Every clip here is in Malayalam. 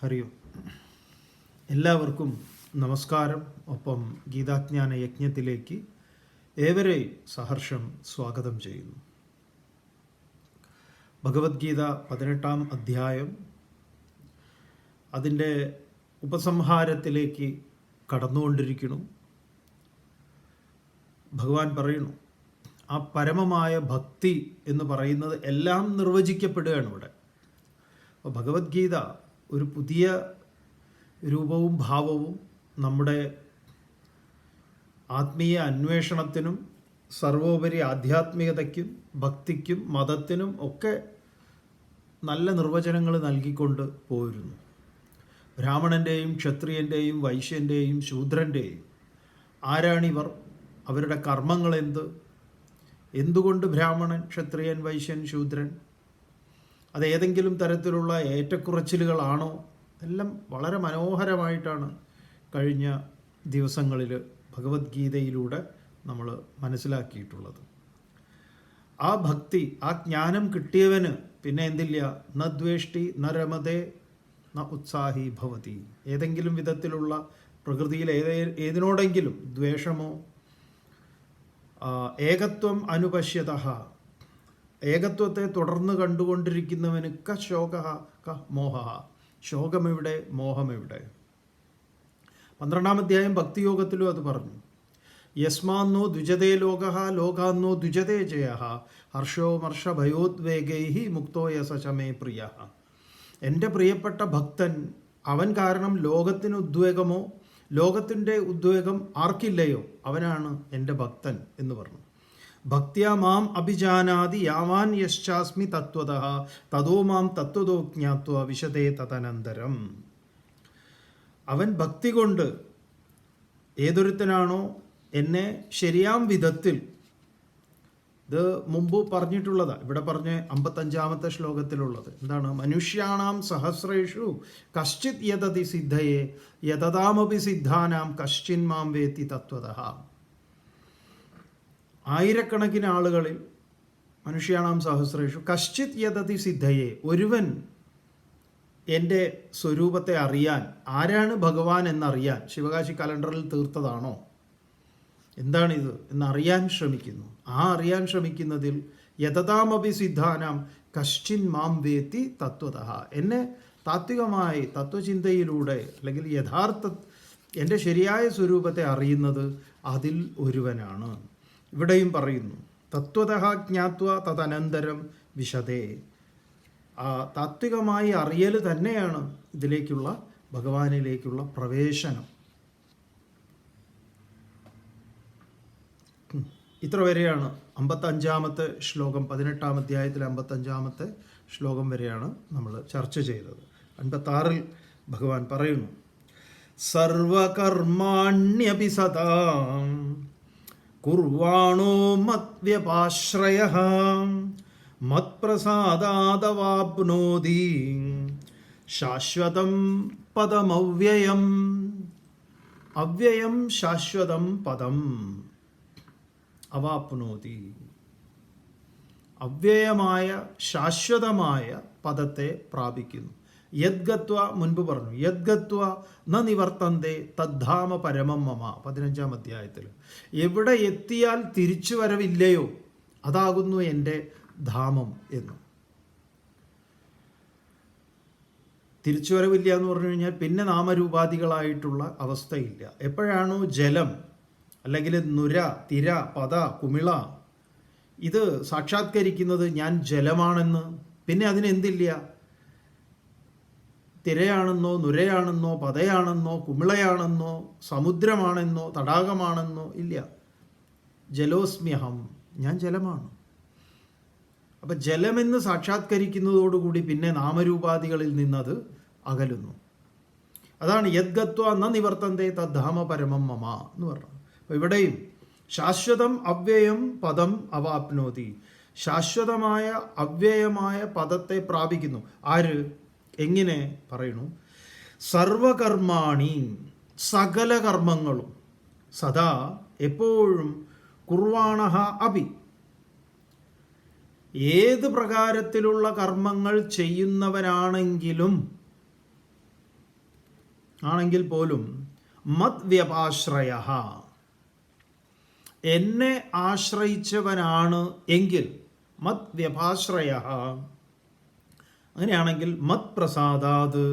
ഹരി ഓം. എല്ലാവർക്കും നമസ്കാരം. ഒപ്പം ഗീതാജ്ഞാന യജ്ഞത്തിലേക്ക് ഏവരെയും സഹർഷം സ്വാഗതം ചെയ്യുന്നു. ഭഗവത്ഗീത 18-ാം അധ്യായം അതിൻ്റെ ഉപസംഹാരത്തിലേക്ക് കടന്നുകൊണ്ടിരിക്കുന്നു. ഭഗവാൻ പറയുന്നു, ആ പരമമായ ഭക്തി എന്ന് പറയുന്നത് എല്ലാം നിർവചിക്കപ്പെടുകയാണ് ഇവിടെ. അപ്പോൾ ഭഗവത്ഗീത ഒരു പുതിയ രൂപവും ഭാവവും നമ്മുടെ ആത്മീയ അന്വേഷണത്തിനും സർവോപരി ആധ്യാത്മികതയ്ക്കും ഭക്തിക്കും മതത്തിനും ഒക്കെ നല്ല നിർവചനങ്ങൾ നൽകിക്കൊണ്ട് പോയിരുന്നു. ബ്രാഹ്മണൻ്റെയും ക്ഷത്രിയൻ്റെയും വൈശ്യൻ്റെയും ശൂദ്രൻ്റെയും ആരാണിവർ, അവരുടെ കർമ്മങ്ങളെന്ത്, എന്തുകൊണ്ട് ബ്രാഹ്മണൻ, ക്ഷത്രിയൻ, വൈശ്യൻ, ശൂദ്രൻ, അത് ഏതെങ്കിലും തരത്തിലുള്ള ഏറ്റക്കുറച്ചിലുകളാണോ, എല്ലാം വളരെ മനോഹരമായിട്ടാണ് കഴിഞ്ഞ ദിവസങ്ങളിൽ ഭഗവത്ഗീതയിലൂടെ നമ്മൾ മനസ്സിലാക്കിയിട്ടുള്ളത്. ആ ഭക്തി, ആ ജ്ഞാനം കിട്ടിയവന് പിന്നെ എന്തില്ല, ന ദ്വേഷ്ടി ന രമതേ ന ഉത്സാഹി ഭവതി. ഏതെങ്കിലും വിധത്തിലുള്ള പ്രകൃതിയിൽ ഏതിനോടെങ്കിലും ദ്വേഷമോ, ഏകത്വം അനുപശ്യതഃ, ഏകത്വത്തെ തുടർന്ന് കണ്ടുകൊണ്ടിരിക്കുന്നവന് ക ശോക ക മോഹ, ശോകമെവിടെ, മോഹമെവിടെ. 12-ാം അധ്യായം ഭക്തിയോഗത്തിലും അത് പറഞ്ഞു. യസ്മാന്നോ ദ്വിജതേ ലോകഃ ലോകാന്നോ ദ്വിജതേ ജയഃ ഹർഷോ മർഷ ഭയോദ്വേഗൈ മുക്തോ യസചമേ പ്രിയ. എൻ്റെ പ്രിയപ്പെട്ട ഭക്തൻ, അവൻ കാരണം ലോകത്തിന് ഉദ്വേഗമോ ലോകത്തിൻ്റെ ഉദ്വേഗം ആർക്കില്ലയോ അവനാണ് എൻ്റെ ഭക്തൻ എന്ന് പറഞ്ഞു. ഭക്ത്യാ മാം അഭിജാനാതി യാവാൻ യശ്ചാസ്മി തത്വതഃ തതോ മാം തത്വതോ ജ്ഞാത്വാ വിശദേ തദനന്തരം. അവൻ ഭക്തി കൊണ്ട് ഏതൊരുത്തനാണോ എന്നെ ശരിയാം വിധത്തിൽ, ഇത് മുമ്പ് പറഞ്ഞിട്ടുള്ളതാണ്, ഇവിടെ പറഞ്ഞ 55-ാമത്തെ ശ്ലോകത്തിലുള്ളത് എന്താണ്, മനുഷ്യാണാം സഹസ്രേഷു കശ്ചിത് യതതി സിദ്ധയേ യതതാമപി സിദ്ധാനാം കശ്ചിൻ മാം വേത്തി തത്വതഃ. ആയിരക്കണക്കിന് ആളുകളിൽ മനുഷ്യാണാം സഹസ്രേഷു കശ്ചിത് യതതി സിദ്ധയെ, ഒരുവൻ എൻ്റെ സ്വരൂപത്തെ അറിയാൻ, ആരാണ് ഭഗവാൻ എന്നറിയാൻ, ശിവകാശി കലണ്ടറിൽ തീർത്തതാണോ, എന്താണിത് എന്നറിയാൻ ശ്രമിക്കുന്നു. ആ അറിയാൻ ശ്രമിക്കുന്നതിൽ യതതാമപി സിദ്ധാനാം കശ്ചിൻ മാം വേത്തി തത്വതഃ, എന്നെ താത്വികമായി തത്വചിന്തയിലൂടെ അല്ലെങ്കിൽ യഥാർത്ഥ എൻ്റെ ശരിയായ സ്വരൂപത്തെ അറിയുന്നത് അതിൽ ഒരുവനാണ്. ഇവിടെയും പറയുന്നു, തത്വതഃ ജ്ഞാത്വ തദനന്തരം വിശദേ. ആ താത്വികമായി അറിയൽ തന്നെയാണ് ഇതിലേക്കുള്ള, ഭഗവാനിലേക്കുള്ള പ്രവേശനം. ഇത്ര വരെയാണ് 55-ാമത്തെ ശ്ലോകം, 18-ാം അധ്യായത്തിലെ 55-ാമത്തെ ശ്ലോകം വരെയാണ് നമ്മൾ ചർച്ച ചെയ്തത്. 56-ൽ ഭഗവാൻ പറയുന്നു, സർവകർമാണ്യപി സദാ കുർവാണോ മദ്വ്യപാശ്രയഃ മത്പ്രസാദാദവാപ്നോതി ശാശ്വതം പദമവ്യയം. അവ്യയം ശാശ്വതം പദം അവാപ്നോതി. അവ്യയമായ ശാശ്വതമായ പദത്തെ പ്രാപിക്കുന്നു. യദ്ഗത്വ, മുൻപ് പറഞ്ഞു, യദ്ഗത്വ ന നിവർത്തന്തേ തദ്ധാമ പരമം മമ, 15-ാം അധ്യായത്തിൽ. എവിടെ എത്തിയാൽ തിരിച്ചു വരവില്ലയോ അതാകുന്നു എൻ്റെ ധാമം എന്ന്. തിരിച്ചുവരവില്ല എന്ന് പറഞ്ഞു കഴിഞ്ഞാൽ പിന്നെ നാമരൂപാധികളായിട്ടുള്ള അവസ്ഥയില്ല. എപ്പോഴാണോ ജലം അല്ലെങ്കിൽ നുര, തിര, പത, കുമിള ഇത് സാക്ഷാത്കരിക്കുന്നത് ഞാൻ ജലമാണെന്ന്, പിന്നെ അതിനെന്തില്ല, തിരയാണെന്നോ നുരയാണെന്നോ പതയാണെന്നോ കുമിളയാണെന്നോ സമുദ്രമാണെന്നോ തടാകമാണെന്നോ ഇല്ല. ജലോസ്മ്യഹം, ഞാൻ ജലമാണ്. അപ്പം ജലമെന്ന് സാക്ഷാത്കരിക്കുന്നതോടുകൂടി പിന്നെ നാമരൂപാധികളിൽ നിന്നത് അകലുന്നു. അതാണ് യദ്ഗത്വ ന നിവർത്തന്തേ തദ്ധാമ പരമം മമ എന്ന് പറഞ്ഞു. അപ്പോൾ ഇവിടെയും ശാശ്വതം അവ്യയം പദം അവാപ്നോതി, ശാശ്വതമായ അവ്യയമായ പദത്തെ പ്രാപിക്കുന്നു. ആര്, എങ്ങനെ പറയുന്നു, സർവകർമാണി, സകല കർമ്മങ്ങളും, സദാ എപ്പോഴും, കുർവാണഃ അപി, ഏത് പ്രകാരത്തിലുള്ള കർമ്മങ്ങൾ ചെയ്യുന്നവനാണെങ്കിലും ആണെങ്കിൽ പോലും മത് വ്യപാശ്രയ, എന്നെ ആശ്രയിച്ചവനാണ് എങ്കിൽ, മത് വ്യപാശ്രയ, അങ്ങനെയാണെങ്കിൽ മത് പ്രസാദാത്,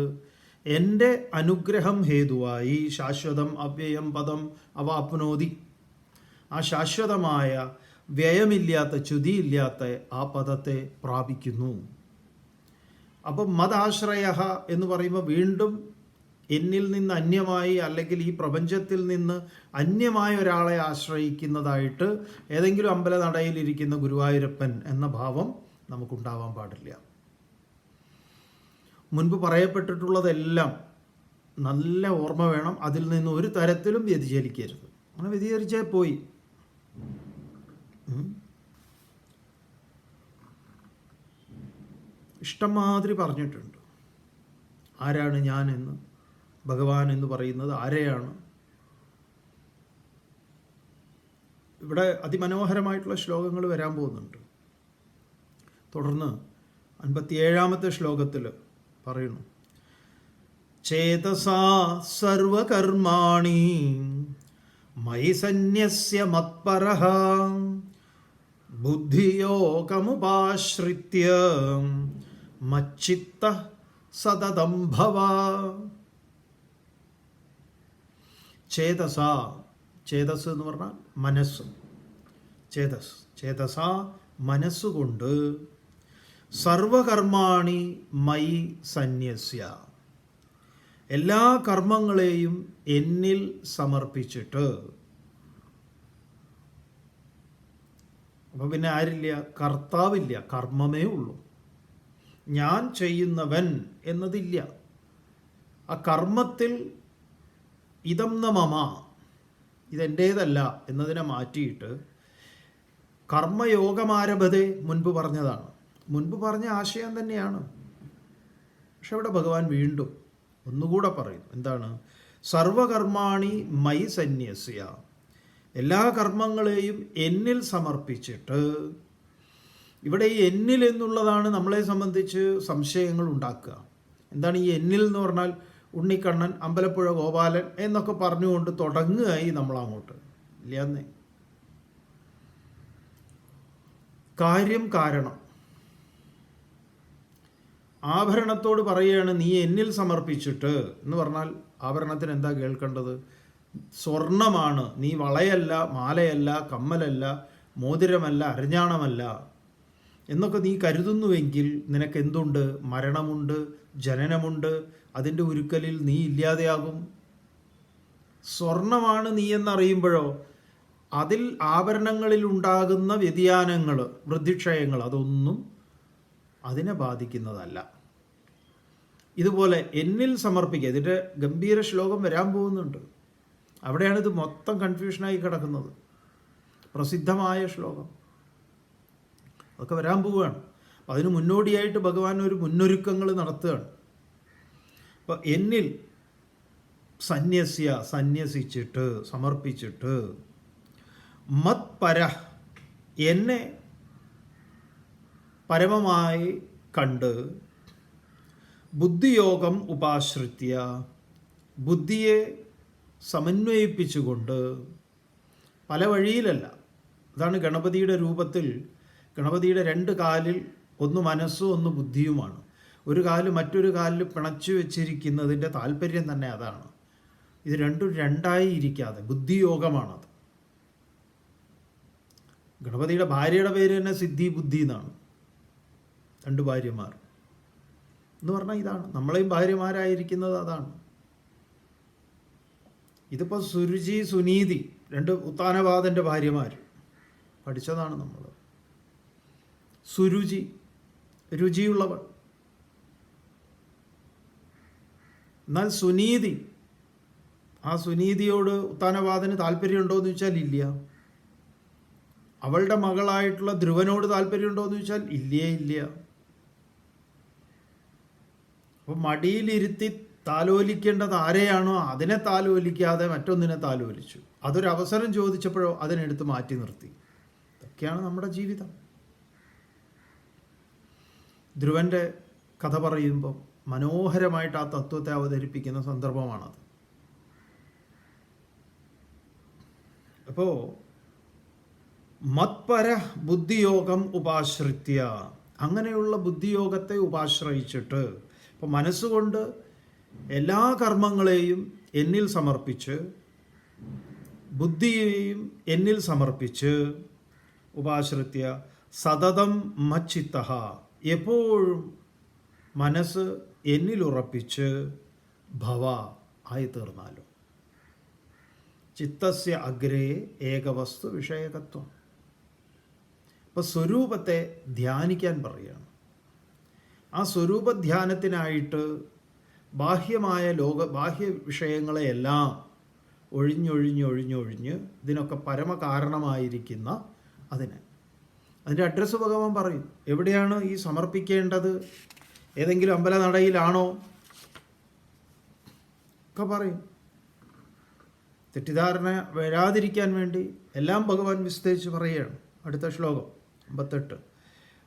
എൻ്റെ അനുഗ്രഹം ഹേതുവായി ശാശ്വതം അവ്യയം പദം അവാപ്നോതി, ആ ശാശ്വതമായ വ്യയമില്ലാത്ത ച്യുതിയില്ലാത്ത ആ പദത്തെ പ്രാപിക്കുന്നു. അപ്പം മതാശ്രയ എന്ന് പറയുമ്പോൾ വീണ്ടും എന്നിൽ നിന്ന് അന്യമായി, അല്ലെങ്കിൽ ഈ പ്രപഞ്ചത്തിൽ നിന്ന് അന്യമായ ഒരാളെ ആശ്രയിക്കുന്നതായിട്ട് ഏതെങ്കിലും അമ്പലനടയിലിരിക്കുന്ന ഗുരുവായൂരപ്പൻ എന്ന ഭാവം നമുക്കുണ്ടാവാൻ പാടില്ല. മുൻപ് പറയപ്പെട്ടിട്ടുള്ളതെല്ലാം നല്ല ഓർമ്മ വേണം, അതിൽ നിന്ന് ഒരു തരത്തിലും വ്യതിചലിക്കരുത്. അങ്ങനെ വ്യതിചലിച്ചേ പോയി. ഇഷ്ടംമാതിരി പറഞ്ഞിട്ടുണ്ട്. ആരാണ് ഞാൻ എന്ന്, ഭഗവാൻ എന്ന് പറയുന്നത് ആരെയാണ്. ഇവിടെ അതിമനോഹരമായിട്ടുള്ള ശ്ലോകങ്ങൾ വരാൻ പോകുന്നുണ്ട്. തുടർന്ന് 57-ാമത്തെ ശ്ലോകത്തിൽ പറയുന്നു, ചേതസാ സർവകർമാണി മയി സന്യസ്യ മത്പരഃ ബുദ്ധിയോഗമുപാശ്രിത്യ മച്ചിത്തഃ സതതം ഭവ. ചേതസ, ചേതസ് എന്ന് പറഞ്ഞാൽ മനസ്സ്, ചേതസ മനസ്സുകൊണ്ട്, സർവകർമാണി മയി സന്യസ്യ, എല്ലാ കർമ്മങ്ങളെയും എന്നിൽ സമർപ്പിച്ചിട്ട്. അപ്പം പിന്നെ ആരില്ല? കർത്താവില്ല, കർമ്മമേ ഉള്ളൂ. ഞാൻ ചെയ്യുന്നവൻ എന്നതില്ല. ആ കർമ്മത്തിൽ ഇതം ന മമ, ഇതെൻ്റേതല്ല എന്നതിനെ മാറ്റിയിട്ട് കർമ്മയോഗമാരഭതേ, മുൻപ് പറഞ്ഞതാണ്, മുൻപ് പറഞ്ഞ ആശയം തന്നെയാണ്. പക്ഷെ ഇവിടെ ഭഗവാൻ വീണ്ടും ഒന്നുകൂടെ പറയുന്നു. എന്താണ്? സർവകർമാണി മയി സന്യസ്യ, എല്ലാ കർമ്മങ്ങളെയും എന്നിൽ സമർപ്പിച്ചിട്ട്. ഇവിടെ ഈ എന്നിൽ എന്നുള്ളതാണ് നമ്മളെ സംബന്ധിച്ച് സംശയങ്ങൾ ഉണ്ടാക്കുക. എന്താണ് ഈ എന്നിൽ എന്ന് പറഞ്ഞാൽ? ഉണ്ണിക്കണ്ണൻ, അമ്പലപ്പുഴ ഗോപാലൻ എന്നൊക്കെ പറഞ്ഞുകൊണ്ട് തുടങ്ങുകയായി നമ്മളങ്ങോട്ട്. ഇല്ലന്നേ. കാര്യം കാരണം. ആഭരണത്തോട് പറയുകയാണ് നീ എന്നിൽ സമർപ്പിച്ചിട്ട് എന്ന് പറഞ്ഞാൽ ആഭരണത്തിന് എന്താ കേൾക്കേണ്ടത്? സ്വർണമാണ്, നീ വളയല്ല, മാലയല്ല, കമ്മലല്ല, മോതിരമല്ല, അരഞ്ഞാണമല്ല എന്നൊക്കെ നീ കരുതുന്നുവെങ്കിൽ നിനക്ക് എന്തുണ്ട്? മരണമുണ്ട്, ജനനമുണ്ട്, അതിൻ്റെ ഉരുക്കലിൽ നീ ഇല്ലാതെയാകും. സ്വർണമാണ് നീ എന്നറിയുമ്പോഴോ അതിൽ ആഭരണങ്ങളിൽ ഉണ്ടാകുന്ന വ്യതിയാനങ്ങൾ, വൃദ്ധിക്ഷയങ്ങൾ, അതൊന്നും അതിനെ ബാധിക്കുന്നതല്ല. ഇതുപോലെ എന്നിൽ സമർപ്പിക്കുക, ഇതിൻ്റെ ഗംഭീര ശ്ലോകം വരാൻ പോകുന്നുണ്ട്. അവിടെയാണ് ഇത് മൊത്തം കൺഫ്യൂഷനായി കിടക്കുന്നത്. പ്രസിദ്ധമായ ശ്ലോകം അതൊക്കെ വരാൻ പോവുകയാണ്. അപ്പം അതിന് മുന്നോടിയായിട്ട് ഭഗവാൻ ഒരു മുന്നൊരുക്കങ്ങൾ നടത്തുകയാണ്. അപ്പം എന്നിൽ സന്യസിച്ചിട്ട്, സമർപ്പിച്ചിട്ട്, മത്പര, എന്നെ പരമമായി കണ്ട്, ബുദ്ധിയോഗം ഉപാശ്രിത്യ, ബുദ്ധിയെ സമന്വയിപ്പിച്ചുകൊണ്ട്, പല വഴിയിലല്ല. അതാണ് ഗണപതിയുടെ രൂപത്തിൽ, ഗണപതിയുടെ രണ്ട് കാലിൽ ഒന്ന് മനസ്സും ഒന്ന് ബുദ്ധിയുമാണ്. ഒരു കാല് മറ്റൊരു കാലിൽ പിണച്ചു വെച്ചിരിക്കുന്നതിൻ്റെ താല്പര്യം തന്നെ അതാണ്. ഇത് രണ്ടും രണ്ടായി ഇരിക്കാതെ ബുദ്ധിയോഗമാണത്. ഗണപതിയുടെ ഭാര്യയുടെ പേര് തന്നെ സിദ്ധി ബുദ്ധി എന്നാണ്. രണ്ട് ഭാര്യമാർ എന്ന് പറഞ്ഞാൽ ഇതാണ്. നമ്മളെയും ഭാര്യമാരായിരിക്കുന്നത് അതാണ്. ഇതിപ്പോൾ സുരുചി, സുനീതി, രണ്ട് ഉത്താനപാദൻ്റെ ഭാര്യമാർ പഠിച്ചതാണ് നമ്മൾ. സുരുചി, രുചിയുള്ളവൾ. എന്നാൽ സുനീതി, ആ സുനീതിയോട് ഉത്താനപാദന് താല്പര്യമുണ്ടോ എന്ന് ചോദിച്ചാൽ ഇല്ല. അവളുടെ മകളായിട്ടുള്ള ധ്രുവനോട് താല്പര്യമുണ്ടോ എന്ന് ചോദിച്ചാൽ ഇല്ല. അപ്പം മടിയിലിരുത്തി താലോലിക്കേണ്ടത് ആരെയാണോ അതിനെ താലോലിക്കാതെ മറ്റൊന്നിനെ താലോലിച്ചു. അതൊരവസരം ചോദിച്ചപ്പോഴോ അതിനെടുത്ത് മാറ്റി നിർത്തി. ഇതൊക്കെയാണ് നമ്മുടെ ജീവിതം. ധ്രുവൻ്റെ കഥ പറയുമ്പോൾ മനോഹരമായിട്ട് ആ തത്വത്തെ അവതരിപ്പിക്കുന്ന സന്ദർഭമാണത്. അപ്പോൾ മത്പര ബുദ്ധിയോഗം ഉപാശ്രിത്യ, അങ്ങനെയുള്ള ബുദ്ധിയോഗത്തെ ഉപാശ്രയിച്ചിട്ട്, ഇപ്പോൾ മനസ്സുകൊണ്ട് എല്ലാ കർമ്മങ്ങളെയും എന്നിൽ സമർപ്പിച്ച്, ബുദ്ധിയെയും എന്നിൽ സമർപ്പിച്ച്, ഉപാശ്രിത്യ സതതം മച്ചിത്ത, എപ്പോഴും മനസ്സ് എന്നിൽ ഉറപ്പിച്ച്, ഭവ ആയി തീർന്നാലും. ചിത്തസ്യ അഗ്രേ ഏകവസ്തു വിഷയകത്വം. അപ്പോൾ സ്വരൂപത്തെ ധ്യാനിക്കാൻ പറയുകയാണ്. ആ സ്വരൂപധ്യാനത്തിനായിട്ട് ബാഹ്യമായ ബാഹ്യ വിഷയങ്ങളെയെല്ലാം ഒഴിഞ്ഞൊഴിഞ്ഞൊഴിഞ്ഞൊഴിഞ്ഞ് ഇതിനൊക്കെ പരമകാരണമായിരിക്കുന്ന അതിൻ്റെ അഡ്രസ്സ് ഭഗവാൻ പറയും. എവിടെയാണ് ഈ സമർപ്പിക്കേണ്ടത്? ഏതെങ്കിലും അമ്പലനടയിലാണോ ഒക്കെ പറയും. തെറ്റിദ്ധാരണ വരാതിരിക്കാൻ വേണ്ടി എല്ലാം ഭഗവാൻ വിസ്തരിച്ച് പറയുകയാണ്. അടുത്ത ശ്ലോകം 58.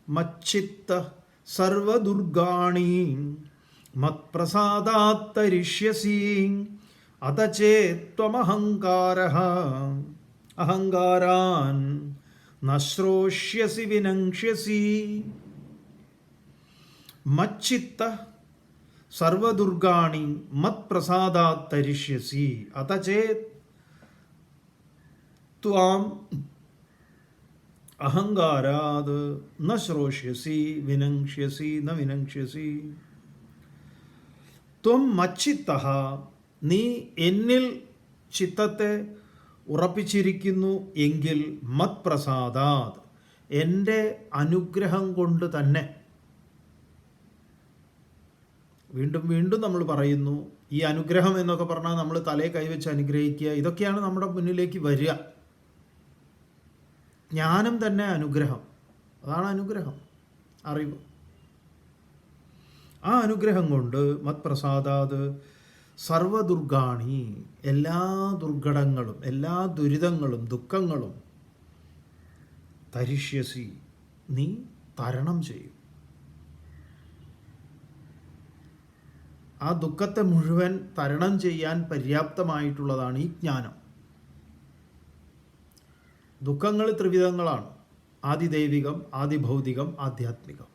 മച്ചിത്ത സർവദുർഗാണി മത്പ്രസാദാത്തരിഷ്യസി അതചേത്വമഹങ്കാരഃ അഹങ്കാരാൻ നശ്രോഷ്യസി വിനങ്ഷ്യസി. മച്ചിത്ത സർവദുർഗാണി മത്പ്രസാദാത്തരിഷ്യസി അതചേത് ത്വാം അഹങ്കാരാത് ന ശ്രോഷ്യസി വിനങ്ഷ്യസി ന വിനങ്ഷ്യസി. ത്വം മച്ചിത്തഃ, നീ എന്നിൽ ചിത്തത്തെ ഉറപ്പിച്ചിരിക്കുന്നു എങ്കിൽ, മത്പ്രസാദാത്, എൻ്റെ അനുഗ്രഹം കൊണ്ട് തന്നെ. വീണ്ടും വീണ്ടും നമ്മൾ പറയുന്നു, ഈ അനുഗ്രഹം എന്നൊക്കെ പറഞ്ഞാൽ നമ്മൾ തലയെ കൈവച്ച് അനുഗ്രഹിക്കുക, ഇതൊക്കെയാണ് നമ്മുടെ മുന്നിലേക്ക് വരിക. ജ്ഞാനം തന്നെ അനുഗ്രഹം, അതാണ് അനുഗ്രഹം, അറിവ്. ആ അനുഗ്രഹം കൊണ്ട് മത്പ്രസാദാത് സർവദുർഗാണി, എല്ലാ ദുർഘടങ്ങളും എല്ലാ ദുരിതങ്ങളും ദുഃഖങ്ങളും തരിഷ്യസി, നീ തരണം ചെയ്യും. ആ ദുഃഖത്തെ മുഴുവൻ തരണം ചെയ്യാൻ പര്യാപ്തമായിട്ടുള്ളതാണ് ഈ ജ്ഞാനം. ദുഃഖങ്ങൾ ത്രിവിധങ്ങളാണ്: ആദിദൈവികം, ആദിഭൗതികം, ആധ്യാത്മികം.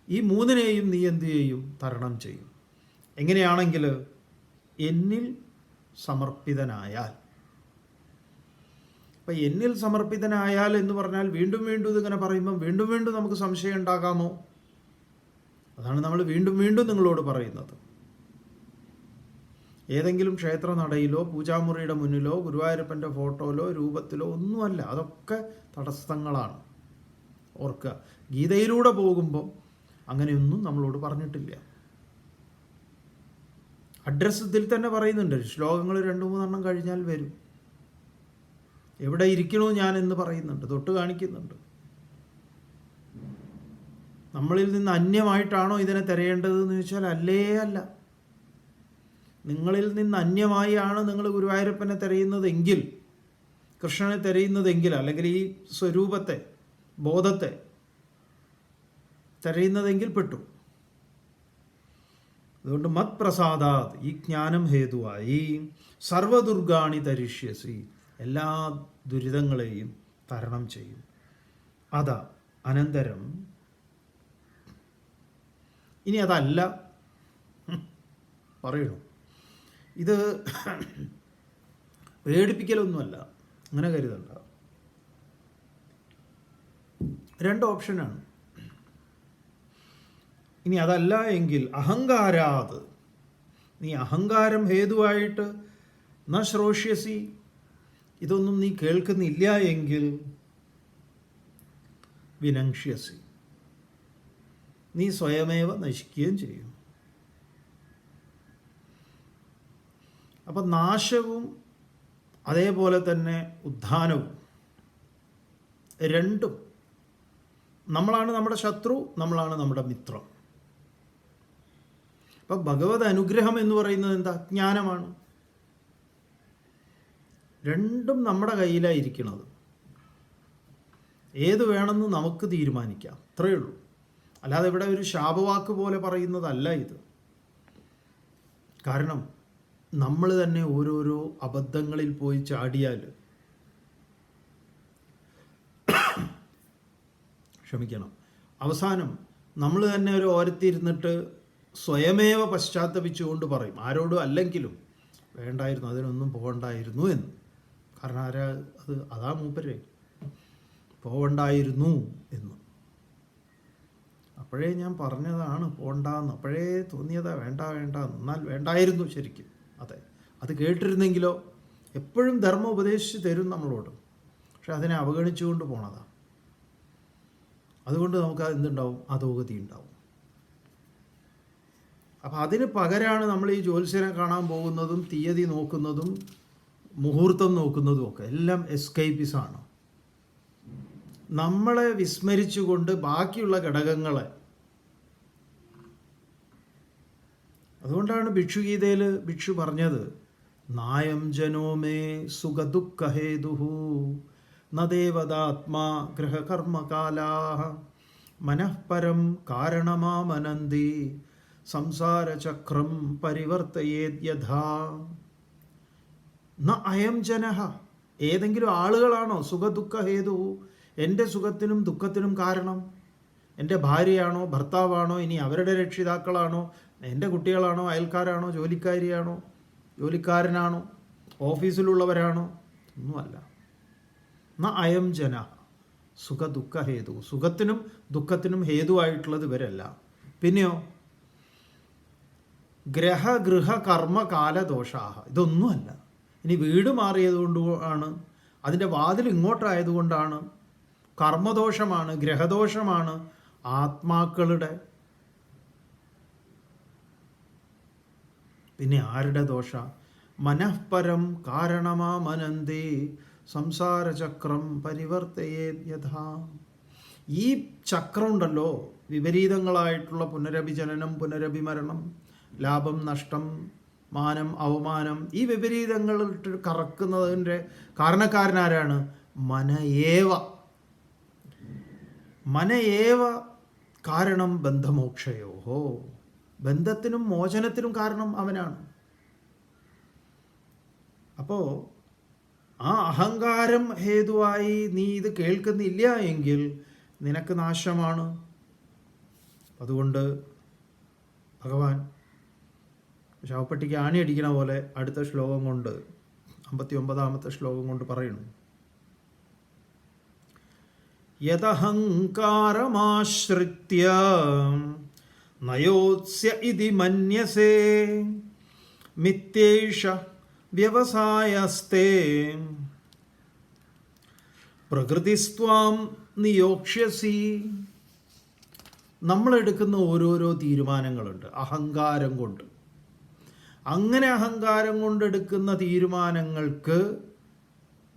ഈ മൂന്നിനെയും നീ എന്തു ചെയ്യും? തരണം ചെയ്യും. എങ്ങനെയാണെങ്കിൽ, എന്നിൽ സമർപ്പിതനായാൽ. അപ്പം എന്നിൽ സമർപ്പിതനായാൽ എന്ന് പറഞ്ഞാൽ വീണ്ടും വീണ്ടും ഇതിങ്ങനെ പറയുമ്പം വീണ്ടും വീണ്ടും നമുക്ക് സംശയം ഉണ്ടാകാമോ? അതാണ് നമ്മൾ വീണ്ടും വീണ്ടും നിങ്ങളോട് പറയുന്നത്. ഏതെങ്കിലും ക്ഷേത്ര നടയിലോ പൂജാമുറിയുടെ മുന്നിലോ ഗുരുവായൂരപ്പൻ്റെ ഫോട്ടോയിലോ രൂപത്തിലോ ഒന്നുമല്ല, അതൊക്കെ തടസ്സങ്ങളാണ്. ഓർക്കുക, ഗീതയിലൂടെ പോകുമ്പോൾ അങ്ങനെയൊന്നും നമ്മളോട് പറഞ്ഞിട്ടില്ല. അഡ്രസ്സ് ഇതിൽ തന്നെ പറയുന്നുണ്ട്. ശ്ലോകങ്ങൾ 2-3 കഴിഞ്ഞാൽ വരും. എവിടെ ഇരിക്കണോ ഞാൻ എന്ന് പറയുന്നുണ്ട്, തൊട്ട് കാണിക്കുന്നുണ്ട്. നമ്മളിൽ നിന്ന് അന്യമായിട്ടാണോ ഇതിനെ തിരയേണ്ടതെന്ന് ചോദിച്ചാൽ അല്ലേ അല്ല. നിങ്ങളിൽ നിന്ന് അന്യമായാണ് നിങ്ങൾ ഗുരുവായൂരപ്പനെ തിരയുന്നതെങ്കിൽ, കൃഷ്ണനെ തിരയുന്നതെങ്കിൽ, അല്ലെങ്കിൽ ഈ സ്വരൂപത്തെ, ബോധത്തെ തിരയുന്നതെങ്കിൽ പെട്ടു. അതുകൊണ്ട് മത്പ്രസാദാത്, ഈ ജ്ഞാനം ഹേതുവായി, സർവദുർഗാണി തരിഷ്യസി, എല്ലാ ദുരിതങ്ങളെയും തരണം ചെയ്യും. അതാ അനന്തരം, ഇനി അതല്ല പറയണു, ഇത് പേടിപ്പിക്കലൊന്നുമല്ല, അങ്ങനെ കരുതണ്ട. 2 ഓപ്ഷനാണ്. ഇനി അതല്ല എങ്കിൽ, അഹങ്കാരാത്, നീ അഹങ്കാരം ഹേതുവായിട്ട് ന ശ്രോഷ്യസി, ഇതൊന്നും നീ കേൾക്കുന്നില്ല എങ്കിൽ, വിനങ്ഷ്യസി, നീ സ്വയമേവ നശിക്കുകയും ചെയ്യും. അപ്പം നാശവും അതേപോലെ തന്നെ ഉത്ഥാനവും രണ്ടും, നമ്മളാണ് നമ്മുടെ ശത്രു, നമ്മളാണ് നമ്മുടെ മിത്രം. അപ്പം ഭഗവത് അനുഗ്രഹം എന്ന് പറയുന്നത് എന്താ? ജ്ഞാനമാണ്. രണ്ടും നമ്മുടെ കയ്യിലായിരിക്കണത്. ഏത് വേണമെന്ന് നമുക്ക് തീരുമാനിക്കാം, അത്രയേ ഉള്ളൂ. അല്ലാതെ ഇവിടെ ഒരു ശാപവാക്ക് പോലെ പറയുന്നതല്ല ഇത്. കാരണം നമ്മൾ തന്നെ ഓരോരോ അബദ്ധങ്ങളിൽ പോയി ചാടിയാൽ, ക്ഷമിക്കണം, അവസാനം നമ്മൾ തന്നെ ഒരു ഓരത്തിരുന്നിട്ട് സ്വയമേവ പശ്ചാത്തപിച്ചുകൊണ്ട് പറയും, ആരോടും അല്ലെങ്കിലും, വേണ്ടായിരുന്നു, അതിനൊന്നും പോകണ്ടായിരുന്നു എന്ന്. കാരണം ആരാ അത്? അതാ മൂപ്പര്, പോകണ്ടായിരുന്നു എന്ന്. അപ്പോഴേ ഞാൻ പറഞ്ഞതാണ് പോകണ്ടെന്ന്, അപ്പോഴേ തോന്നിയതാ വേണ്ട വേണ്ട, എന്നാൽ വേണ്ടായിരുന്നു ശരിക്കും. അതെ, അത് കേട്ടിരുന്നെങ്കിലോ. എപ്പോഴും ധർമ്മം ഉപദേശിച്ച് തരും നമ്മളോട്, പക്ഷെ അതിനെ അവഗണിച്ചുകൊണ്ട് പോണതാണ്. അതുകൊണ്ട് നമുക്ക് എന്തുണ്ടാവും? അധോഗതി ഉണ്ടാവും. അപ്പം അതിന് പകരമാണ് നമ്മൾ ഈ ജ്യോത്സ്യനെ കാണാൻ പോകുന്നതും തീയതി നോക്കുന്നതും മുഹൂർത്തം നോക്കുന്നതും ഒക്കെ. എല്ലാം എസ്കേപ്പിസാണ്. നമ്മളെ വിസ്മരിച്ചുകൊണ്ട് ബാക്കിയുള്ള ഘടകങ്ങളെ. അതുകൊണ്ടാണ് ഭിക്ഷുഗീതയിൽ ഭിക്ഷു പറഞ്ഞത്, നായം ജനോമേ സുഖദുഃഖഹേതുഹു നദേവദാത്മാ ഗ്രഹകർമ്മകാലാഹ മനഃപരം കാരണമാമനന്തി സംസാരചക്രം പരിവർത്തയേദ്യഥാ. ന അയം ജനഃ, ഏതെങ്കിലും ആളുകളാണോ സുഖദുഃഖഹേതു, എൻ്റെ സുഖത്തിനും ദുഃഖത്തിനും കാരണം? എൻ്റെ ഭാര്യയാണോ, ഭർത്താവാണോ, ഇനി അവരുടെ രക്ഷിതാക്കളാണോ, എൻ്റെ കുട്ടികളാണോ, അയൽക്കാരാണോ, ജോലിക്കാരിയാണോ, ജോലിക്കാരനാണോ, ഓഫീസിലുള്ളവരാണോ? ഒന്നുമല്ല. ന അയം ജന സുഖദുഃഖഹേതു, സുഖത്തിനും ദുഃഖത്തിനും ഹേതുവായിട്ടുള്ളത് ഇവരല്ല. പിന്നെയോ ഗ്രഹഗൃഹ കർമ്മ കാലദോഷാഹ, ഇതൊന്നുമല്ല. ഇനി വീട് മാറിയതുകൊണ്ട് ആണ്, അതിൻ്റെ വാതിൽ ഇങ്ങോട്ടായതുകൊണ്ടാണ്, കർമ്മദോഷമാണ്, ഗ്രഹദോഷമാണ്, ആത്മാക്കളുടെ. പിന്നെ ആരുടെ ദോഷ? മനഃപരം കാരണമാമനന്തി സംസാരചക്രം പരിവർത്തയേദ്യഥാ. ഈ ചക്രം ഉണ്ടല്ലോ, വിപരീതങ്ങളായിട്ടുള്ള പുനരഭിജനനം, പുനരഭിമരണം, ലാഭം നഷ്ടം, മാനം അവമാനം, ഈ വിപരീതങ്ങളിട്ട് കറക്കുന്നതിൻ്റെ കാരണക്കാരനാരാണ്? മനയേവ. മനയേവ കാരണം ബന്ധമോക്ഷയോഹോ, ബന്ധത്തിനും മോചനത്തിനും കാരണം അവനാണ്. അപ്പോൾ ആ അഹങ്കാരം ഹേതുവായി നീ ഇത് കേൾക്കുന്നില്ല എങ്കിൽ നിനക്ക് നാശമാണ്. അതുകൊണ്ട് ഭഗവാൻ ശവപ്പെട്ടിക്ക് ആണി അടിക്കണ പോലെ അടുത്ത ശ്ലോകം കൊണ്ട്, 59-ാമത്തെ ശ്ലോകം കൊണ്ട് പറയുന്നു, യദഹങ്കാരമാശ്രിത്യ നയോത്സ്യ ഇതി മന്യസേ മിഥ്യേഷ വ്യവസായസ്തേ പ്രകൃതിസ്ത്വാം നിയോക്ഷ്യസി. നമ്മളെടുക്കുന്ന ഓരോരോ തീരുമാനങ്ങളുണ്ട് അഹങ്കാരം കൊണ്ട്. അങ്ങനെ അഹങ്കാരം കൊണ്ടെടുക്കുന്ന തീരുമാനങ്ങൾക്ക്,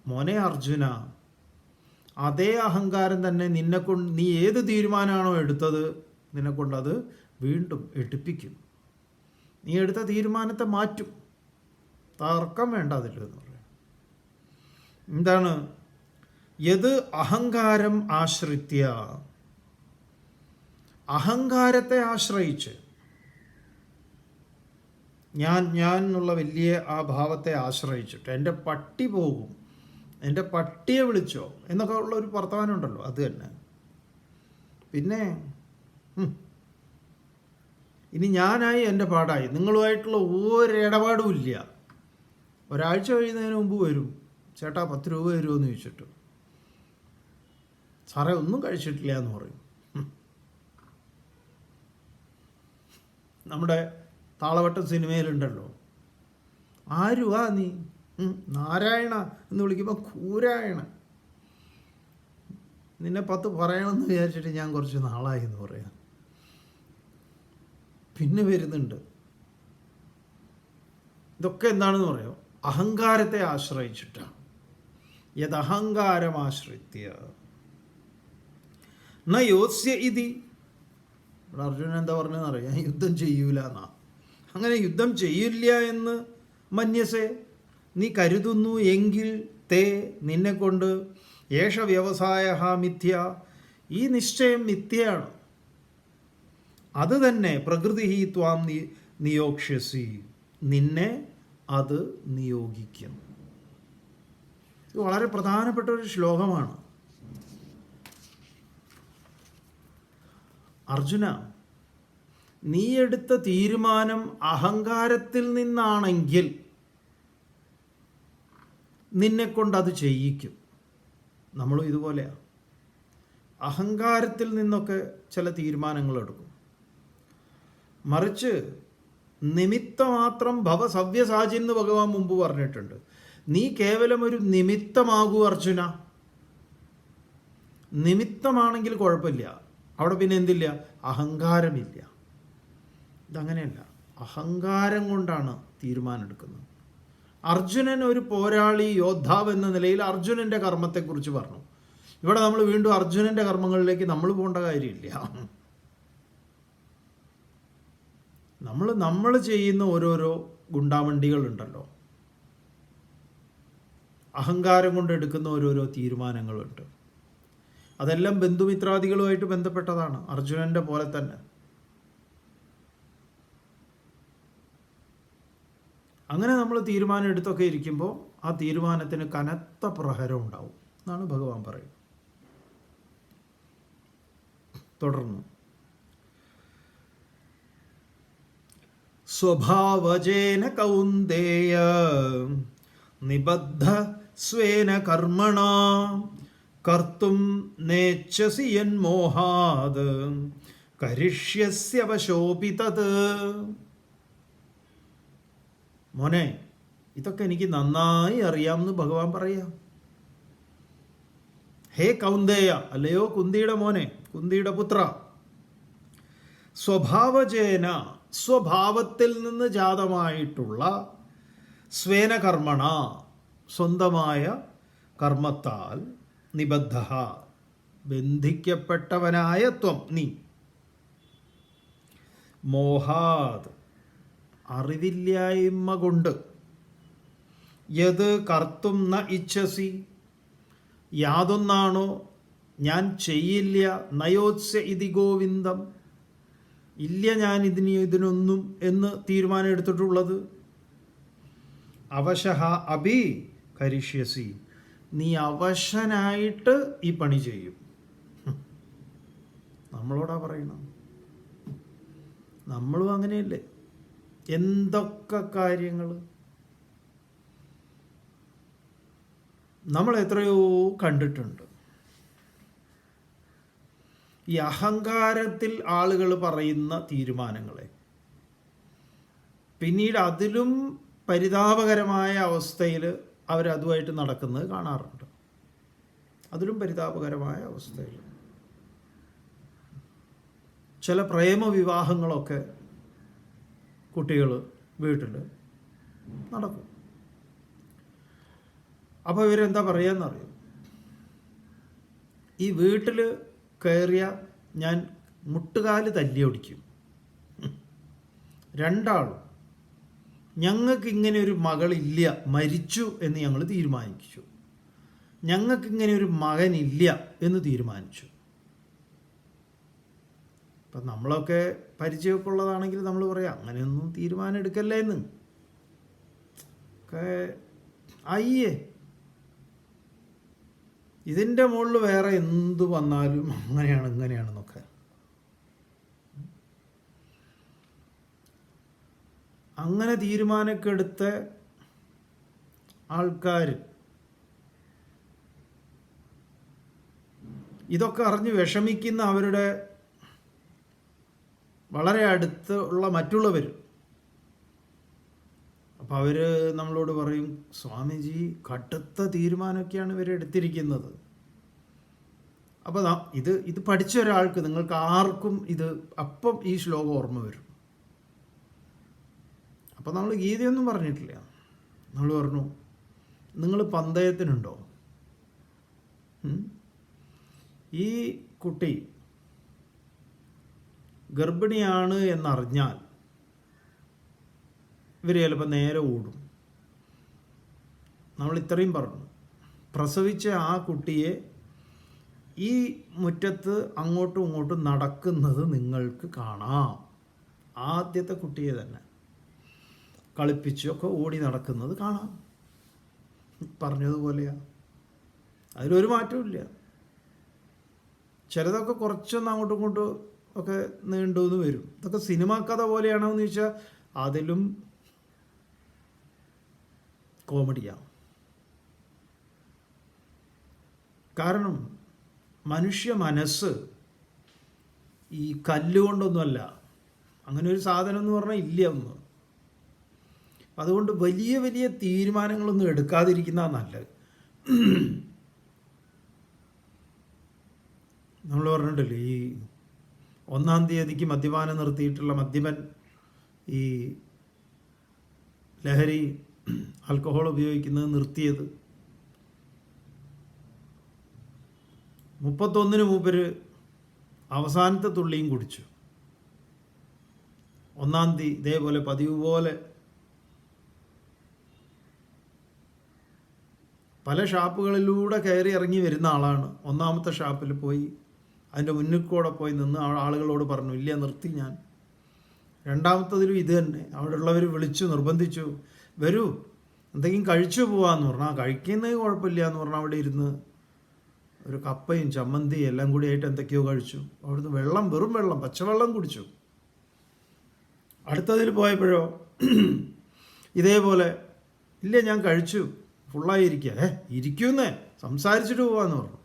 മോനെ അർജുന, അതേ അഹങ്കാരം തന്നെ നിന്നെക്കൊണ്ട്, നീ ഏത് തീരുമാനമാണോ എടുത്തത്, നിന്നെക്കൊണ്ടത് വീണ്ടും എടുപ്പിക്കും. നീ എടുത്ത തീരുമാനത്തെ മാറ്റും. തർക്കം വേണ്ട അതിലെന്ന് പറയാം. എന്താണ്? യത് അഹങ്കാരം ആശ്രിത്യ, അഹങ്കാരത്തെ ആശ്രയിച്ച്, ഞാൻ എന്നുള്ള വലിയ ആ ഭാവത്തെ ആശ്രയിച്ചിട്ട്, എൻ്റെ പട്ടി പോകും, എൻ്റെ പട്ടിയെ വിളിച്ചോ എന്നൊക്കെ ഉള്ള ഒരു വർത്തമാനം ഉണ്ടല്ലോ, അത് തന്നെ. പിന്നെ ഇനി ഞാനായി എൻ്റെ പാടായി, നിങ്ങളുമായിട്ടുള്ള ഒരിടപാടും ഇല്ല. ഒരാഴ്ച കഴിയുന്നതിന് മുമ്പ് വരും, ചേട്ടാ 10 രൂപ തരുമോ എന്ന് ചോദിച്ചിട്ട്. സാറേ ഒന്നും കഴിച്ചിട്ടില്ല എന്ന് പറയും. നമ്മുടെ താളവട്ടം സിനിമയിലുണ്ടല്ലോ, ആരുവാ നീ? നാരായണ എന്ന് വിളിക്കുമ്പോൾ കൂരായണ. നിന്നെ 10 പറയണമെന്ന് വിചാരിച്ചിട്ട് ഞാൻ കുറച്ച് നാളായി എന്ന് പറയാം. പിന്നെ വരുന്നുണ്ട്. ഇതൊക്കെ എന്താണെന്ന് പറയാം? അഹങ്കാരത്തെ ആശ്രയിച്ചിട്ടാണ്. യദഹങ്കാരം ആശ്രിത്യ ന യോത്സ്യ ഇതി. ഇവിടെ അർജുനൻ എന്താ പറഞ്ഞതെന്ന് അറിയാം? ഞാൻ യുദ്ധം ചെയ്യൂല എന്നാ. അങ്ങനെ യുദ്ധം ചെയ്യില്ല എന്ന് മന്യസേ, നീ കരുതുന്നു എങ്കിൽ, തേ നിന്നെക്കൊണ്ട്, ഏഷ വ്യവസായ മിഥ്യ, ഈ നിശ്ചയം മിഥ്യയാണ്. അത് തന്നെ പ്രകൃതി ത്വാം നിയോക്ഷ്യസി, നിന്നെ അത് നിയോഗിക്കും. ഇത് വളരെ പ്രധാനപ്പെട്ട ഒരു ശ്ലോകമാണ്. അർജുന, നീ എടുത്ത തീരുമാനം അഹങ്കാരത്തിൽ നിന്നാണെങ്കിൽ നിന്നെക്കൊണ്ട് അത് ചെയ്യിക്കും. നമ്മളും ഇതുപോലെയാണ്. അഹങ്കാരത്തിൽ നിന്നൊക്കെ ചില തീരുമാനങ്ങൾ എടുക്കും. മറിച്ച് നിമിത്തമാത്രം ഭവ സവ്യസാചി എന്ന് ഭഗവാൻ മുമ്പ് പറഞ്ഞിട്ടുണ്ട്. നീ കേവലം ഒരു നിമിത്തമാകൂ അർജുന. നിമിത്തമാണെങ്കിൽ കുഴപ്പമില്ല, അവിടെ പിന്നെ എന്തില്ല? അഹങ്കാരമില്ല. ഇതങ്ങനെയല്ല, അഹങ്കാരം കൊണ്ടാണ് തീരുമാനം എടുക്കുന്നത്. അർജുനൻ ഒരു പോരാളി യോദ്ധാവ് എന്ന നിലയിൽ അർജുനൻ്റെ കർമ്മത്തെക്കുറിച്ച് പറഞ്ഞു. ഇവിടെ നമ്മൾ വീണ്ടും അർജുനൻ്റെ കർമ്മങ്ങളിലേക്ക് നമ്മൾ പോകേണ്ട കാര്യമില്ല. നമ്മൾ ചെയ്യുന്ന ഓരോരോ ഗുണ്ടാമണ്ടികളുണ്ടല്ലോ, അഹങ്കാരം കൊണ്ട് എടുക്കുന്ന ഓരോരോ തീരുമാനങ്ങളുണ്ട്. അതെല്ലാം ബന്ധുമിത്രാദികളുമായിട്ട് ബന്ധപ്പെട്ടതാണ്, അർജുനൻ്റെ പോലെ തന്നെ. അങ്ങനെ നമ്മൾ തീരുമാനം എടുത്തൊക്കെ ഇരിക്കുമ്പോൾ ആ തീരുമാനത്തിന് കനത്ത പ്രഹരം ഉണ്ടാവും എന്നാണ് ഭഗവാൻ പറയുന്നത്. തുടർന്ന് സ്വഭാവജേന കൗന്ദേയ നിബദ്ധ സ്വേന കർമ്മണ കർത്തും നേച്ഛസി യന്മോഹാത് കരിഷ്യസ്യ വശോപി തത്. മോനെ, ഇതൊക്കെ എനിക്ക് നന്നായി അറിയാമെന്ന് ഭഗവാൻ പറയാം. ഹേ കൗന്ദേയ, അല്ലയോ കുന്തിയുടെ മോനെ, കുന്തിയുടെ പുത്ര, സ്വഭാവജേന, സ്വഭാവത്തിൽ നിന്ന് ജാതമായിട്ടുള്ള, സ്വേന കർമ്മണ, സ്വന്തമായ കർമ്മത്താൽ, നിബദ്ധ, ബന്ധിക്കപ്പെട്ടവനായ ത്വം, നീ, മോഹാത്, അറിവില്ലായ്മ കൊണ്ട്, യത് കർത്തും ന ഇച്ഛസി, യാതൊന്നാണോ ഞാൻ ചെയ്യില്ല, നയോത്സ്യ ഇതി ഗോവിന്ദം, ഇല്ല ഞാൻ ഇതിനൊന്നും എന്ന് തീരുമാനം എടുത്തിട്ടുള്ളത്, അവശഃ അഭി കരിഷ്യസി, നീ അവശനായിട്ട് ഈ പണി ചെയ്യും. നമ്മളോടാ പറയണം. നമ്മളും അങ്ങനെയല്ലേ? എന്തൊക്കെ കാര്യങ്ങൾ നമ്മൾ എത്രയോ കണ്ടിട്ടുണ്ട്. ഈ അഹങ്കാരത്തിൽ ആളുകൾ പറയുന്ന തീരുമാനങ്ങളെ പിന്നീട് അതിലും പരിതാപകരമായ അവസ്ഥയിൽ അവരതുമായിട്ട് നടക്കുന്നത് കാണാറുണ്ട്. അതിലും പരിതാപകരമായ അവസ്ഥയിൽ ചില പ്രേമവിവാഹങ്ങളൊക്കെ കുട്ടികൾ വീട്ടിൽ നടക്കും. അപ്പോൾ ഇവരെന്താ പറയാന്നറിയും? ഈ വീട്ടിൽ കയറിയ ഞാൻ മുട്ടുകാല് തല്ലി ഒടിക്കും. രണ്ടാളും ഞങ്ങൾക്കിങ്ങനെ ഒരു മകളില്ല, മരിച്ചു എന്ന് ഞങ്ങൾ തീരുമാനിച്ചു. ഞങ്ങൾക്കിങ്ങനെ ഒരു മകനില്ല എന്ന് തീരുമാനിച്ചു. ഇപ്പം നമ്മളൊക്കെ പരിചയമൊക്കെ ഉള്ളതാണെങ്കിൽ നമ്മൾ പറയാം, അങ്ങനെയൊന്നും തീരുമാനം എടുക്കല്ലേ എന്ന്. അയ്യേ, ഇതിൻ്റെ മുകളിൽ വേറെ എന്ത് വന്നാലും അങ്ങനെയാണ് ഇങ്ങനെയാണെന്നൊക്കെ. അങ്ങനെ തീരുമാനമൊക്കെ എടുത്ത ആൾക്കാർ ഇതൊക്കെ അറിഞ്ഞ് വിഷമിക്കുന്ന അവരുടെ വളരെ അടുത്തുള്ള മറ്റുള്ളവർ, അപ്പോൾ അവർ നമ്മളോട് പറയും, സ്വാമിജി കടുത്ത തീരുമാനമൊക്കെയാണ് ഇവരെടുത്തിരിക്കുന്നത്. അപ്പോൾ ഇത് പഠിച്ച ഒരാൾക്ക്, നിങ്ങൾക്ക് ആർക്കും ഇത് അപ്പം ഈ ശ്ലോകം ഓർമ്മ വരും. അപ്പോൾ നമ്മൾ ഗീതയൊന്നും പറഞ്ഞിട്ടില്ല. നമ്മൾ പറഞ്ഞു, നിങ്ങൾ പന്തയത്തിനുണ്ടോ? ഈ കുട്ടി ഗർഭിണിയാണ് എന്നറിഞ്ഞാൽ ഇവർ ചിലപ്പോൾ നേരെ ഓടും. നമ്മൾ ഇത്രയും പറഞ്ഞു, പ്രസവിച്ച ആ കുട്ടിയെ ഈ മുറ്റത്ത് അങ്ങോട്ടും ഇങ്ങോട്ടും നടക്കുന്നത് നിങ്ങൾക്ക് കാണാം. ആദ്യത്തെ കുട്ടിയെ തന്നെ കളിപ്പിച്ചൊക്കെ ഓടി നടക്കുന്നത് കാണാം. പറഞ്ഞതുപോലെയാണ്, അതിലൊരു മാറ്റമില്ല. ചിലതൊക്കെ കുറച്ചൊന്ന് അങ്ങോട്ടും ഇങ്ങോട്ടും ഒക്കെ നീണ്ടുവന്ന് വരും. ഇതൊക്കെ സിനിമാ കഥ പോലെയാണോ എന്ന് ചോദിച്ചാൽ അതിലും കോമഡിയാണ്. കാരണം മനുഷ്യ മനസ്സ് ഈ കല്ലുകൊണ്ടൊന്നുമല്ല, അങ്ങനെ ഒരു സാധനം എന്ന് പറഞ്ഞാൽ ഇല്ല ഒന്ന്. അതുകൊണ്ട് വലിയ വലിയ തീരുമാനങ്ങളൊന്നും എടുക്കാതിരിക്കുന്നതാണ് നല്ലത്. നമ്മൾ പറഞ്ഞിട്ടില്ലേ, ഈ 1-ാം തീയതിക്ക് മദ്യപാനം നിർത്തിയിട്ടുള്ള മദ്യപൻ ഈ ലഹരി ആൽക്കഹോൾ ഉപയോഗിക്കുന്നത് നിർത്തിയത് 31-ന് മൂപ്പര് അവസാനത്തെ തുള്ളിയും കുടിച്ചു. 1-ാം തീയതി ഇതേപോലെ പതിവ് പോലെ പല ഷാപ്പുകളിലൂടെ കയറി ഇറങ്ങി വരുന്ന ആളാണ്. 1-ാമത്തെ ഷാപ്പിൽ പോയി അതിൻ്റെ മുന്നിൽ കൂടെ പോയി നിന്ന് ആളുകളോട് പറഞ്ഞു, ഇല്ല നിർത്തി ഞാൻ. 2-ാമത്തതിലും ഇത് തന്നെ. അവിടെ ഉള്ളവർ വിളിച്ചു നിർബന്ധിച്ചു, വരൂ എന്തെങ്കിലും കഴിച്ചു പോവാന്ന് പറഞ്ഞാൽ, കഴിക്കുന്നത് കുഴപ്പമില്ല എന്ന് പറഞ്ഞാൽ അവിടെ ഇരുന്ന് ഒരു കപ്പയും ചമ്മന്തിയും എല്ലാം കൂടി ആയിട്ട് എന്തൊക്കെയോ കഴിച്ചു. അവിടുന്ന് വെള്ളം, വെറും വെള്ളം, പച്ചവെള്ളം കുടിച്ചു. അടുത്തതിൽ പോയപ്പോഴോ ഇതേപോലെ, ഇല്ല ഞാൻ കഴിച്ചു, ഫുള്ളായിരിക്കുക. ഇരിക്കുന്നേ, സംസാരിച്ചിട്ട് പോവാന്ന് പറഞ്ഞു.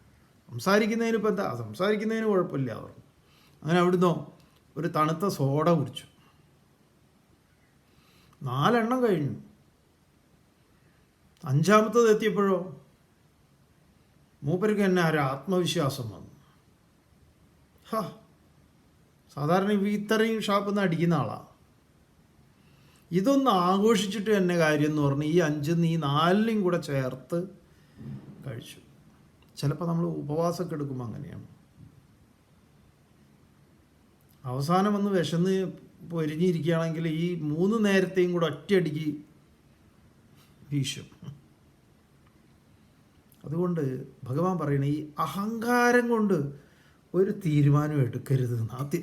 സംസാരിക്കുന്നതിന് ഇപ്പം എന്താ, സംസാരിക്കുന്നതിന് കുഴപ്പമില്ല പറഞ്ഞു. അങ്ങനെ അവിടുന്ന് ഒരു തണുത്ത സോഡ കുടിച്ചു. 4 എണ്ണം കഴിഞ്ഞു. 5-ാമത്തത് എത്തിയപ്പോഴോ മൂപ്പർക്ക് തന്നെ ഒരു ആത്മവിശ്വാസം വന്നു. സാധാരണ ഇത്രയും ഷാപ്പിൽ നിന്ന് അടിക്കുന്ന ആളാണ്. ഇതൊന്ന് ആഘോഷിച്ചിട്ട് തന്നെ കാര്യം എന്ന് പറഞ്ഞ് ഈ 5-ന് ഈ 4-നെയും കൂടെ ചേർത്ത് കഴിച്ചു. ചിലപ്പോൾ നമ്മൾ ഉപവാസമൊക്കെ എടുക്കുമ്പോൾ അങ്ങനെയാണ്. അവസാനം വന്ന് വിശന്ന് പൊരിഞ്ഞിരിക്കുകയാണെങ്കിൽ ഈ 3 നേരത്തെയും കൂടെ ഒറ്റയടിക്ക് വീശും. അതുകൊണ്ട് ഭഗവാൻ പറയണ ഈ അഹങ്കാരം കൊണ്ട് ഒരു തീരുമാനം എടുക്കരുത്.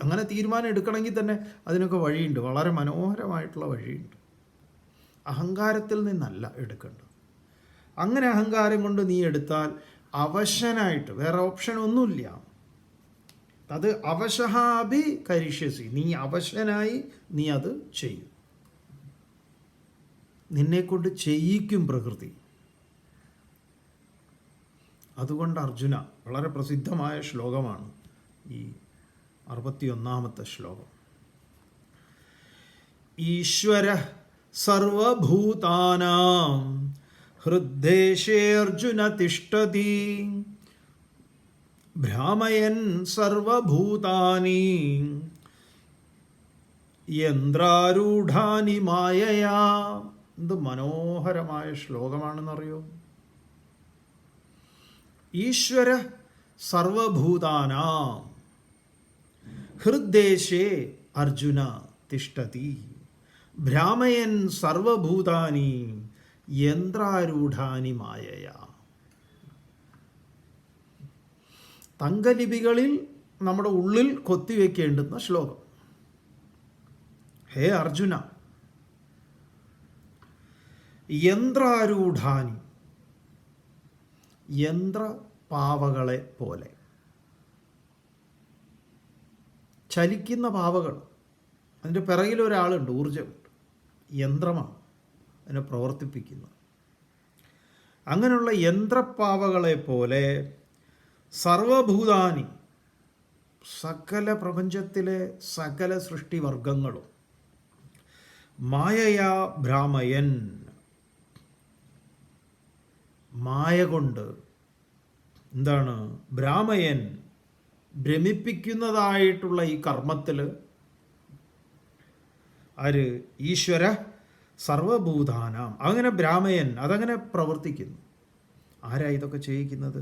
അങ്ങനെ തീരുമാനം എടുക്കണമെങ്കിൽ തന്നെ അതിനൊക്കെ വഴിയുണ്ട്, വളരെ മനോഹരമായിട്ടുള്ള വഴിയുണ്ട്. അഹങ്കാരത്തിൽ നിന്നല്ല എടുക്കേണ്ടത്. അങ്ങനെ അഹങ്കാരം കൊണ്ട് നീ എടുത്താൽ അവശനായിട്ട്, വേറെ ഓപ്ഷൻ ഒന്നുമില്ല. അത് അവശഹാഭി കരിഷ്യസി, നീ അവശനായി നീ അത് ചെയ്യും. നിന്നെക്കൊണ്ട് ചെയ്യിക്കും പ്രകൃതി. അതുകൊണ്ട് അർജുന, വളരെ പ്രസിദ്ധമായ ശ്ലോകമാണ് ഈ 61-ാമത്തെ ശ്ലോകം. ഈശ്വര സർവഭൂതാനാം ഹൃദ്ദേശേ അർജുന തിഷ്ഠതി ഭ്രാമയൻ സർവഭൂതാനി യന്ത്രാരൂഢാനി മായയാ. എന്ത് മനോഹരമായ ശ്ലോകമാണെന്നറിയോ. ഈശ്വര സർവഭൂതാനാം ഹൃദ്ദേശേ അർജുന തിഷ്ഠതി ഭ്രാമയൻ സർവഭൂതാനി യന്ത്രാരൂഢാനി മായയാ. തങ്കലിപികളിൽ നമ്മുടെ ഉള്ളിൽ കൊത്തിവെക്കേണ്ടുന്ന ശ്ലോകം. ഹേ അർജുന, യന്ത്രാരൂഢാനി, യന്ത്രപാവകളെ പോലെ, ചലിക്കുന്ന പാവകൾ. അതിൻ്റെ പിറകിൽ ഒരാളുണ്ട്, ഊർജ്ജമുണ്ട്, യന്ത്രമാണ് അതിനെ പ്രവർത്തിപ്പിക്കുന്നത്. അങ്ങനെയുള്ള യന്ത്രപ്പാവകളെ പോലെ സർവഭൂതാനി, സകല പ്രപഞ്ചത്തിലെ സകല സൃഷ്ടിവർഗങ്ങളും മായയാ ഭ്രാമയൻ, മായ കൊണ്ട് എന്താണ്, ഭ്രാമയൻ ഭ്രമിപ്പിക്കുന്നതായിട്ടുള്ള ഈ കർമ്മത്തിൽ ആര്, ഈശ്വര സർവഭൂതാനാം, അങ്ങനെ ഭ്രാമയൻ അതങ്ങനെ പ്രവർത്തിക്കുന്നു. ആരാ ഇതൊക്കെ ചെയ്യിക്കുന്നത്?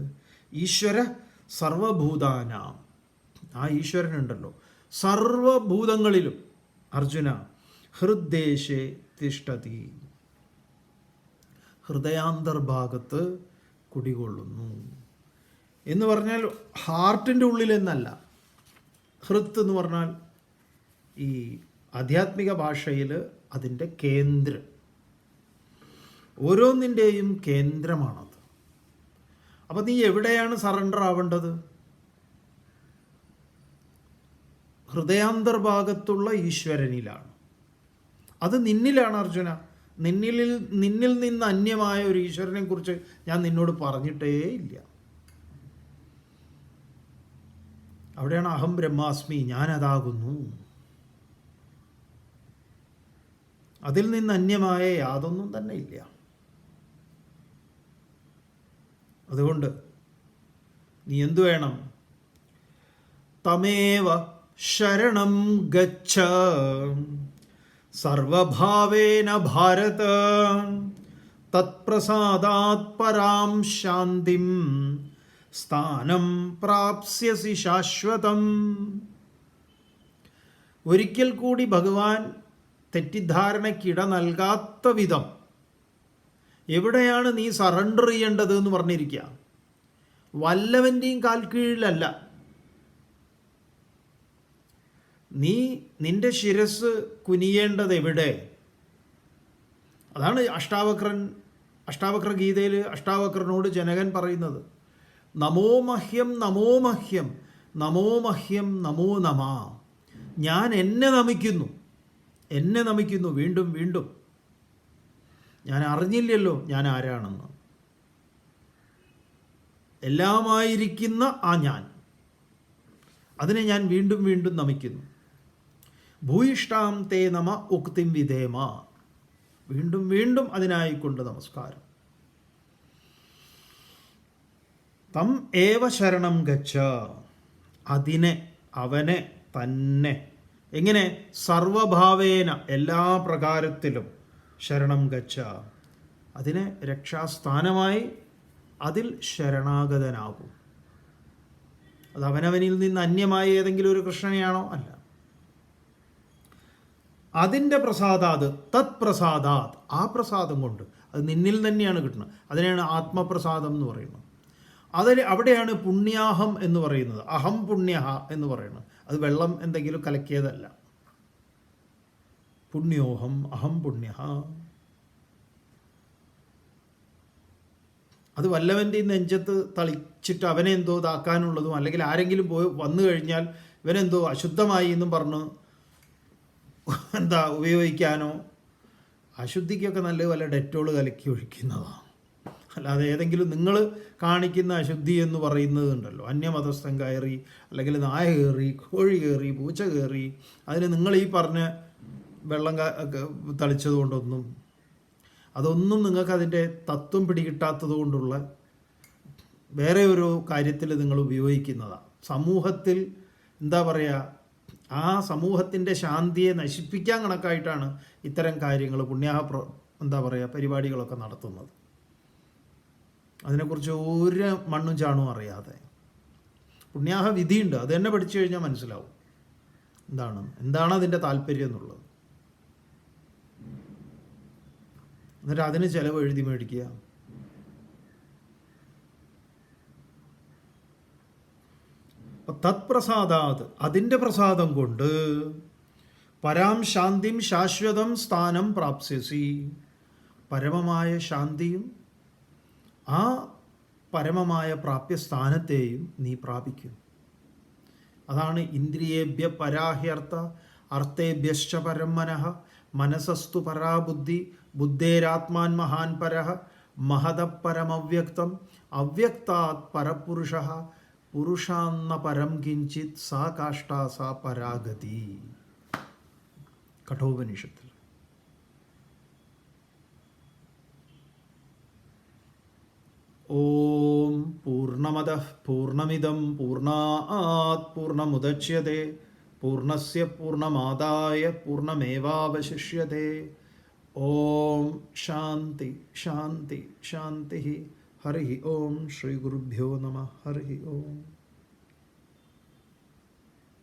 ഈശ്വര സർവഭൂതാനാം, ആ ഈശ്വരനുണ്ടല്ലോ സർവഭൂതങ്ങളിലും. അർജുന ഹൃദ്ദേശേ തിഷ്ഠതി, ഹൃദയാന്തർഭാഗത്ത് കുടികൊള്ളുന്നു എന്ന് പറഞ്ഞാൽ ഹാർട്ടിൻ്റെ ഉള്ളിൽ എന്നല്ല. ഹൃത്ത് എന്ന് പറഞ്ഞാൽ ഈ ആധ്യാത്മിക ഭാഷയിൽ അതിൻ്റെ കേന്ദ്രം, ഓരോന്നിൻ്റെയും കേന്ദ്രമാണത്. അപ്പം നീ എവിടെയാണ് സറണ്ടർ ആവേണ്ടത്? ഹൃദയാന്തർഭാഗത്തുള്ള ഈശ്വരനിലാണ്. അത് നിന്നിലാണ് അർജുന. നിന്നിൽ നിന്ന് അന്യമായ ഒരു ഈശ്വരനെ കുറിച്ച് ഞാൻ നിന്നോട് പറഞ്ഞിട്ടേ ഇല്ല. അവിടെയാണ് അഹം ബ്രഹ്മാസ്മി, ഞാനതാകുന്നു. അതിൽ നിന്ന് അന്യമായ യാതൊന്നും തന്നെ ഇല്ല. അതുകൊണ്ട് നീ എന്തു വേണം? തമേവ ശരണം ഗച്ഛ സർവഭാവേന ഭാരത തത്പ്രസാദാത് പരാം ശാന്തിം സ്ഥാനം പ്രാപ്സ്യസി ശാശ്വതം. ഒരിക്കൽ കൂടി ഭഗവാൻ തെറ്റിദ്ധാരണയ്ക്കിട നൽകാത്ത വിധം എവിടെയാണ് നീ സറണ്ടർ ചെയ്യേണ്ടത് എന്ന് പറഞ്ഞിരിക്കുക. വല്ലവൻ്റെയും കാൽ കീഴിലല്ല. നീ നിന്റെ ശിരസ് കുനിയേണ്ടത് എവിടെ? അതാണ് അഷ്ടാവക്ര ഗീതയിൽ അഷ്ടാവക്രനോട് ജനകൻ പറയുന്നത്. നമോ മഹ്യം നമോ മഹ്യം നമോ മഹ്യം നമോ നമ. ഞാൻ എന്നെ നമിക്കുന്നു വീണ്ടും വീണ്ടും. ഞാൻ അറിഞ്ഞില്ലല്ലോ ഞാൻ ആരാണെന്ന്. എല്ലാമായിരിക്കുന്ന ആ ഞാൻ, അതിനെ ഞാൻ വീണ്ടും വീണ്ടും നമിക്കുന്നു. ഭൂയിഷ്ടാം തേ നമ ഉക്തിം വിധേമ. വീണ്ടും വീണ്ടും അതിനായിക്കൊണ്ട് നമസ്കാരം. തം ഏവ ശരണം ഗച്ഛ. അതിനെ, അവനെ തന്നെ. എങ്ങനെ? സർവഭാവേന, എല്ലാ പ്രകാരത്തിലും ശരണം ഗച്ഛ. അതിനെ രക്ഷാസ്ഥാനമായി അതിൽ ശരണാഗതനാകും. അത് അവനവനിൽ നിന്ന് അന്യമായ ഏതെങ്കിലും ഒരു കൃഷ്ണനെയാണോ? അല്ല. അതിൻ്റെ പ്രസാദാത്, തത് പ്രസാദാത്, ആ പ്രസാദം കൊണ്ട്, അത് നിന്നിൽ തന്നെയാണ് കിട്ടുന്നത്. അതിനെയാണ് ആത്മപ്രസാദം എന്ന് പറയുന്നത്. അവിടെയാണ് പുണ്യാഹം എന്ന് പറയുന്നത്. അഹം പുണ്യഹ എന്ന് പറയുന്നത്. അത് വെള്ളം എന്തെങ്കിലും കലക്കിയതല്ല. പുണ്യോഹം അഹം പുണ്യഹ. അത് വല്ലവൻ്റെ നെഞ്ചത്ത് തളിച്ചിട്ട് അവനെ എന്തോ ഇതാക്കാനുള്ളതും, അല്ലെങ്കിൽ ആരെങ്കിലും പോയി വന്നു കഴിഞ്ഞാൽ ഇവനെന്തോ അശുദ്ധമായി എന്നും പറഞ്ഞ് ഉപയോഗിക്കാനോ. അശുദ്ധിക്കൊക്കെ നല്ല വല്ല ഡെറ്റോൾ കലക്കി ഒഴിക്കുന്നതാണ്. അല്ലാതെ ഏതെങ്കിലും നിങ്ങൾ കാണിക്കുന്ന അശുദ്ധി എന്ന് പറയുന്നതുണ്ടല്ലോ, അന്യമതസ്ഥൻ കയറി, അല്ലെങ്കിൽ നായ കയറി, കോഴി കയറി, പൂച്ച കയറി, അതിന് നിങ്ങൾ ഈ പറഞ്ഞ വെള്ളം തളിച്ചത് കൊണ്ടൊന്നും, അതൊന്നും നിങ്ങൾക്ക് അതിൻ്റെ തത്വം പിടികിട്ടാത്തത് കൊണ്ടുള്ള വേറെ ഒരു കാര്യത്തിൽ നിങ്ങൾ ഉപയോഗിക്കുന്നതാണ്. സമൂഹത്തിൽ ആ സമൂഹത്തിൻ്റെ ശാന്തിയെ നശിപ്പിക്കാൻ കണക്കായിട്ടാണ് ഇത്തരം കാര്യങ്ങൾ, പുണ്യാഹ പരിപാടികളൊക്കെ നടത്തുന്നത്. അതിനെക്കുറിച്ച് ഒരു മണ്ണും ചാണും അറിയാതെ. പുണ്യാഹ വിധിയുണ്ട്, അത് തന്നെ പഠിച്ചു കഴിഞ്ഞാൽ മനസ്സിലാവും എന്താണ് അതിൻ്റെ താല്പര്യം എന്നുള്ളത്. എന്നിട്ട് അതിന് ചിലവ് എഴുതി മേടിക്കുക. തത്പ്രസാദാത്, അതിൻ്റെ പ്രസാദം കൊണ്ട് പരാം ശാന്തിം ശാശ്വതം സ്ഥാനം പ്രാപ്സ്യസി. പരമമായ ശാന്തിയും ആ പരമമായ പ്രാപ്യസ്ഥാനത്തെയും നീ പ്രാപിക്കും. അതാണ് ഇന്ദ്രിയേഭ്യ പരാഹ്യർത്ഥ അർത്ഥേഭ്യശ്ച പരം മനഃ മനസസ്തു പരാബുദ്ധി ബുദ്ധേരാത്മാൻ മഹാൻ പരഃ മഹത പരമവ്യക്തം അവ്യക്താത് പരപുരുഷ പുരുഷാന്ന പരം കിഞ്ചിത് സാ കാഷ്ഠ സാ പരാഗതി. കഠോപനിഷത്തിൽ. ഓം പൂർണ്ണമദഃ പൂർണ്ണമിദം പൂർണ്ണാത് പൂർണ്ണമുദച്യത്തെ പൂർണ്ണസ്യ പൂർണ്ണമാദായ പൂർണ്ണമേവാവശിഷ്യത്തെ. ഓം ശാന്തി ശാന്തി ശാന്തി. ഹരി ഓം. ശ്രീ ഗുരുഭ്യോ നമഃ. ഹരി ഓം.